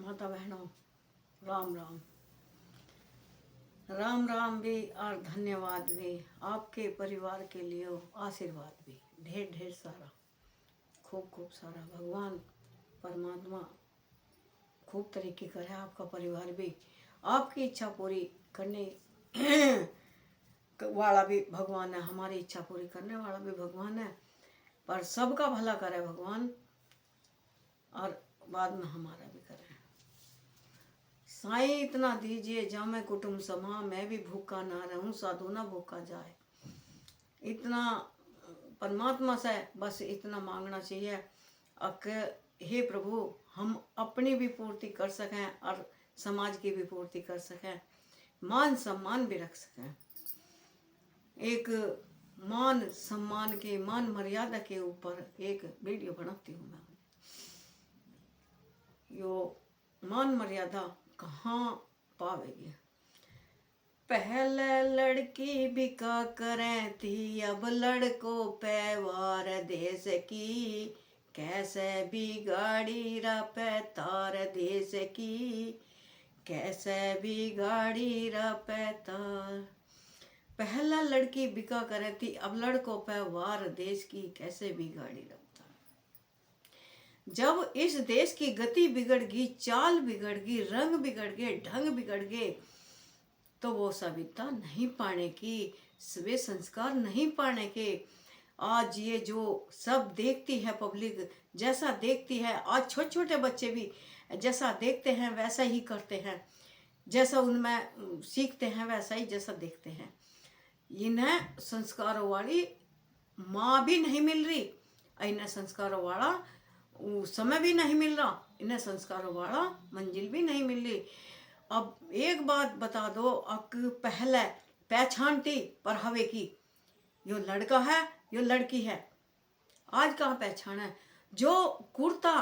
माता बहनों, राम राम। राम राम भी और धन्यवाद भी, आपके परिवार के लिए आशीर्वाद भी ढेर ढेर सारा, खूब खूब सारा। भगवान परमात्मा खूब तरक्की करे, आपका परिवार भी, आपकी इच्छा पूरी करने वाला भी भगवान है, हमारी इच्छा पूरी करने वाला भी भगवान है। पर सबका भला करे भगवान, और बाद में हमारा भी करे। साईं इतना दीजिए जामे कुटुंब समा, मैं भी भूखा ना रहूं साधु ना भूखा जाए। इतना परमात्मा से बस इतना मांगना चाहिए कि हे प्रभु, हम अपनी भी पूर्ति कर सकें और समाज की भी पूर्ति कर सकें, मान सम्मान भी रख सकें। एक मान सम्मान के, मान मर्यादा के ऊपर एक वीडियो बनाती हूँ मैं। यो मान मर्यादा कहाँ पावेगी। पहले लड़की बिका करें थी, अब लड़कों पे वार देश की, कैसे बिगाड़ी रपे तार देश की, कैसे बिगाड़ी रपे तार। पहला लड़की बिका करें थी, अब लड़कों पे वार देश की, कैसे बिगाड़ी रपे। जब इस देश की गति बिगड़ गई, चाल बिगड़ गई, रंग बिगड़ गए, ढंग बिगड़ गए, तो वो सभ्यता नहीं पाने की, वे संस्कार नहीं पाने के। आज ये जो सब देखती है पब्लिक, जैसा देखती है, आज छोटे छोटे बच्चे भी जैसा देखते हैं वैसा ही करते हैं, जैसा उनमें सीखते हैं वैसा ही जैसा देखते हैं। इन्हें संस्कारों वाली माँ भी नहीं मिल रही, इन्हें संस्कारों वाला समय भी नहीं मिल रहा, इन्हें संस्कारों वाला मंजिल भी नहीं मिल रही। अब एक बात बता दो, अक पहले पहचान थी पर हवे की, यो लड़का है यो लड़की है। आज कहाँ पहचान है। जो कुर्ता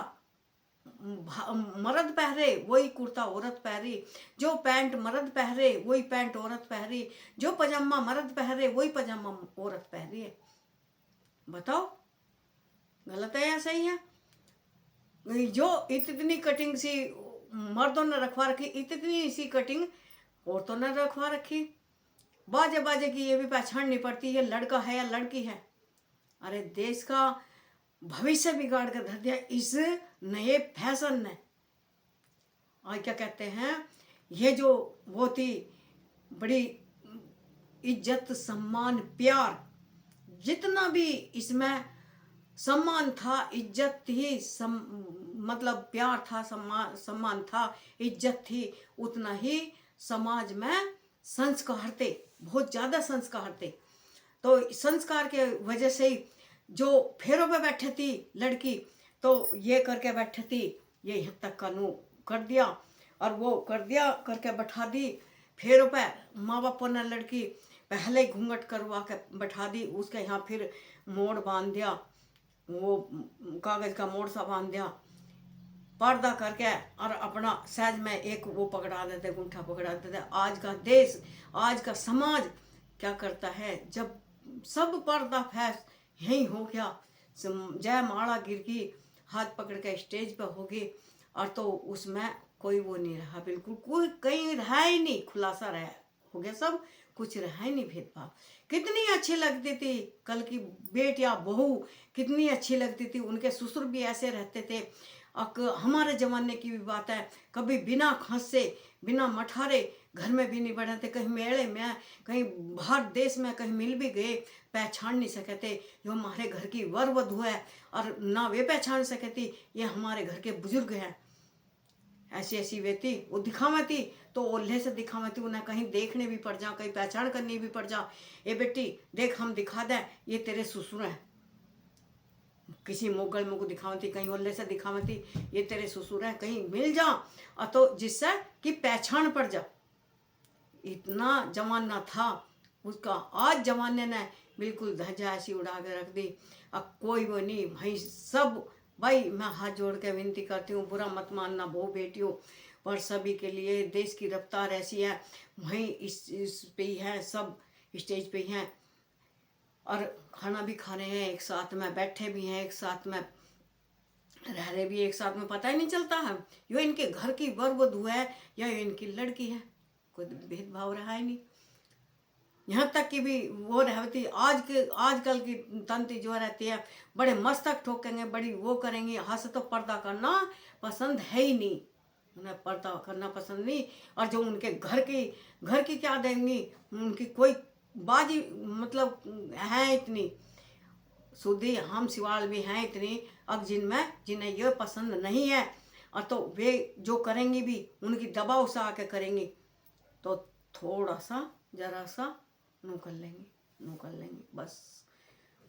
मर्द पहरे वही कुर्ता औरत पहरी, जो पैंट मर्द पहरे वही पैंट औरत पहरी, जो पजामा मर्द पहरे वही पजामा औरत पहरी है। बताओ गलत है या सही है। जो इतनी कटिंग सी मर्दों ने रखवा रखी, इतनी सी कटिंग औरतों ने रखवा रखी। बाजे बाजे की ये भी पहचान नहीं पड़ती ये लड़का है या लड़की है। अरे देश का भविष्य बिगाड़ कर धर दिया इस नए फैशन ने। आज क्या कहते हैं, ये जो बहुत ही बड़ी इज्जत सम्मान प्यार, जितना भी इसमें सम्मान था, इज्जत थी, मतलब प्यार था, सम्मान था, इज्जत थी, उतना ही समाज में संस्कार थे, बहुत ज़्यादा संस्कार थे। तो संस्कार के वजह से ही जो फेरों पे बैठे थी लड़की, तो ये करके बैठे थी, ये यहाँ तक कानून कर दिया और वो कर दिया करके बैठा दी फेरों पे। माँ बापों ने लड़की पहले ही घूंघट करवा के बैठा दी, उसके यहाँ फिर मोड़ बांध दिया, वो कागज का मोड़ सा बांध दिया, पर्दा करके और अपना सहज में एक वो पकड़ा देते, गुंठा पकड़ा देते। आज का देश, आज का समाज क्या करता है, जब सब पर्दा फैस यही हो गया, जय माला गिर गई, हाथ पकड़ के स्टेज पे होगी, और तो उसमें कोई वो नहीं रहा, बिल्कुल कोई कहीं रहा ही नहीं, खुलासा रहा हो गया, सब कुछ रहा ही नहीं भेदभाव। कितनी अच्छी लगती थी कल की बेटियां बहू, कितनी अच्छी लगती थी, उनके ससुर भी ऐसे रहते थे। हमारे ज़माने की भी बात है, कभी बिना खंसे बिना मठारे घर में भी नहीं बढ़े थे, कहीं मेले में कहीं बाहर देश में कहीं मिल भी गए, पहचान नहीं सके थे ये हमारे घर की वर वधू है, और ना वे पहचान सके थी ये हमारे घर के बुजुर्ग हैं। ऐसी ऐसी वे थी, वो दिखावा थी तो ओल्हे से दिखावा थी, उन्हें कहीं देखने भी पड़ जा, कहीं पहचान करनी भी पड़ जा, ये बेटी देख हम दिखा दें ये तेरे ससुर हैं। किसी मोगल में को दिखावती, कहीं ओल्ले से दिखावती ये तेरे ससुर है, कहीं मिल जा तो जिससे कि पहचान पड़ जा। इतना जमाना था उसका, आज जमाने ने बिल्कुल धज्जा ऐसी उड़ा के रख दी। अब कोई वो नहीं भाई, सब भाई मैं हाथ जोड़ के विनती करती हूँ, बुरा मत मानना बहू बेटियों, पर सभी के लिए देश की रफ्तार ऐसी है, वहीं इस पे ही है, सब स्टेज पे ही हैं, और खाना भी खा रहे हैं एक साथ में, बैठे भी हैं एक साथ में, रह रहे भी एक साथ में, पता ही नहीं चलता है यो इनके घर की वधू है या यो इनकी लड़की है, कोई भेदभाव रहा ही नहीं। यहाँ तक कि भी वो रहती आजकल की तंती जो रहती है बड़े मस्तक ठोकेंगे, बड़ी वो करेंगी, हंस तो पर्दा करना पसंद है ही नहीं, उन्हें पर्दा करना पसंद नहीं। और जो उनके घर की क्या देंगी, उनकी कोई बाजी मतलब है इतनी सुधी हम सिवाल भी हैं इतनी, अब जिन्हें ये पसंद नहीं है और तो वे जो करेंगी भी उनकी दबाव से आके करेंगी, तो थोड़ा सा जरा सा नू कर लेंगी बस।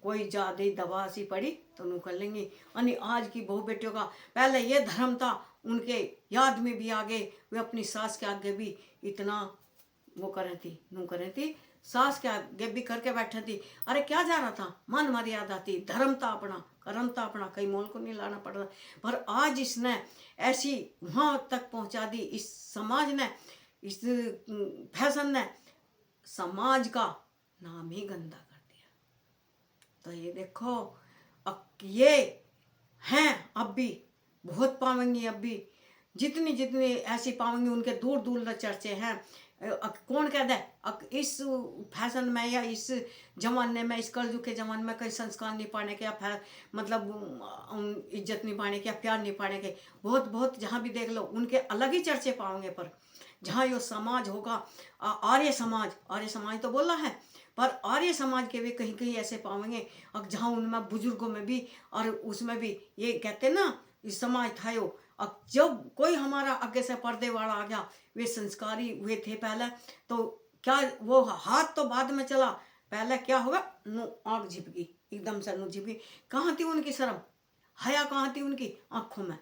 कोई ज़्यादा ही दबा सी पड़ी तो नू कर लेंगी। यानी आज की बहू बेटियों का पहले ये धर्म था, उनके याद में भी आगे वे अपनी सास के आगे भी इतना वो करें थी, सास के आगे भी करके बैठे थी। अरे क्या जा रहा था, मन मर्यादा थी, धर्म था अपना, कर्म था अपना, कहीं मोल को नहीं लाना पड़ रहा। पर आज इसने ऐसी वहाँ तक पहुँचा दी, इस समाज ने, इस फैशन ने समाज का नाम ही गंदा कर दिया। तो ये देखो अब ये हैं, अब भी बहुत पावेंगी, अब भी जितनी ऐसी पावेंगी उनके दूर दूर चर्चे हैं। कौन कहता है इस फैशन में या इस जमाने में, इस कलयुग के जमाने में कहीं संस्कार नहीं पाने के या मतलब इज्जत नहीं पाने के या प्यार नहीं पाने के, बहुत जहाँ भी देख लो उनके अलग ही चर्चे पाओगे। पर जहाँ यो समाज होगा आर्य समाज तो बोला है, पर आर्य समाज के भी कहीं कहीं ऐसे पाएंगे अब जहाँ उनमें बुजुर्गों में भी और उसमें भी ये कहते ना इस समाज था यो। अब जब कोई हमारा आगे से पर्दे वाला आ गया, वे संस्कारी हुए थे पहले, तो क्या वो हाथ तो बाद में चला, पहले क्या होगा, आँख झिपकी, एकदम से मुँह झिपकी। कहाँ थी उनकी शर्म, हया कहाँ थी उनकी आँखों में,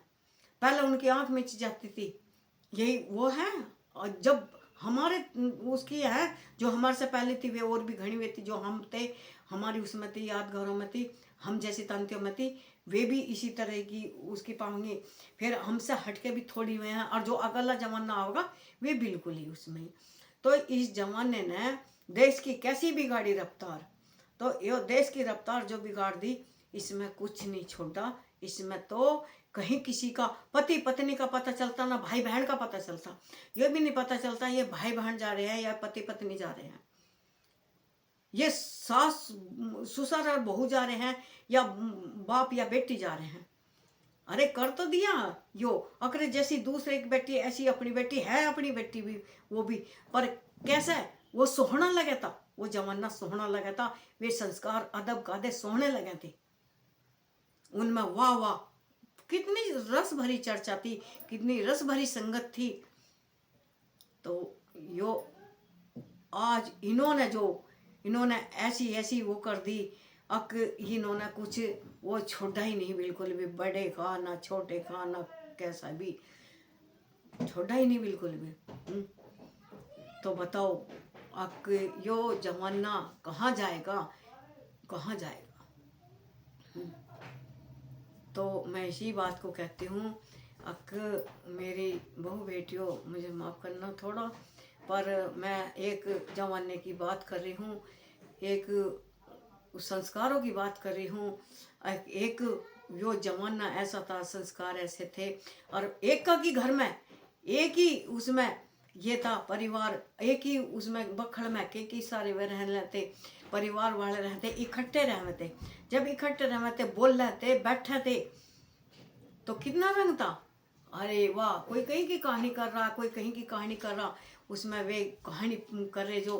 पहले उनकी आँख मिच जाती थी। यही वो है। और जब हमारे उसकी है जो हमारे से पहले थी, वे और भी घनी हुई थी, जो हम थे हमारी उसमें थी, यादगारों में थी, हम जैसी तंतियों में थी, वे भी इसी तरह की उसकी पाएंगे। फिर हमसे हटके भी थोड़ी हुए हैं, और जो अगला जमाना होगा वे बिल्कुल ही उसमें ही। तो इस जमाने ने देश की कैसी बिगाड़ी रफ्तार, तो ये देश की रफ्तार जो बिगाड़ दी, इसमें कुछ नहीं छोड़ा। इसमें तो कहीं किसी का पति पत्नी का पता चलता ना भाई बहन का पता चलता, ये भी नहीं पता चलता ये भाई बहन जा रहे हैं या पति पत्नी जा रहे हैं, ये सास ससुर और बहू जा रहे हैं या बाप या बेटी जा रहे हैं। अरे कर तो दिया यो, अगर जैसी दूसरे की बेटी ऐसी अपनी बेटी है, अपनी बेटी भी वो भी, पर कैसे वो सोहना लगा था, वो जमाना सोहना लगा था, वे संस्कार अदब कायदे सोहने लगे थे उनमें। वाह वाह, कितनी रस भरी चर्चा थी, कितनी रस भरी संगत थी। तो यो आज इन्होंने ऐसी वो कर दी, अक इन्होंने कुछ वो छोड़ा ही नहीं बिल्कुल भी, बड़े का ना छोटे का ना कैसा भी छोड़ा ही नहीं बिल्कुल भी। तो बताओ अक यो जमाना कहाँ जाएगा। तो मैं इसी बात को कहती हूँ, अक मेरी बहू बेटियों मुझे माफ़ करना थोड़ा, पर मैं एक जमाने की बात कर रही हूँ, एक संस्कारों की बात कर रही हूँ। एक यो जमाना ऐसा था, संस्कार ऐसे थे, और एक का की घर में एक ही उसमें ये था परिवार, एक ही उसमें बखड़ में के सारे वे रहने लेते, परिवार वाले रहते, इकट्ठे रहते। जब इकट्ठे रहते, बोल रहते, बैठे थे, तो कितना रंग था। अरे वाह, कोई कहीं की कहानी कर रहा, कोई कहीं की कहानी कर रहा, उसमें वे कहानी कर रहे जो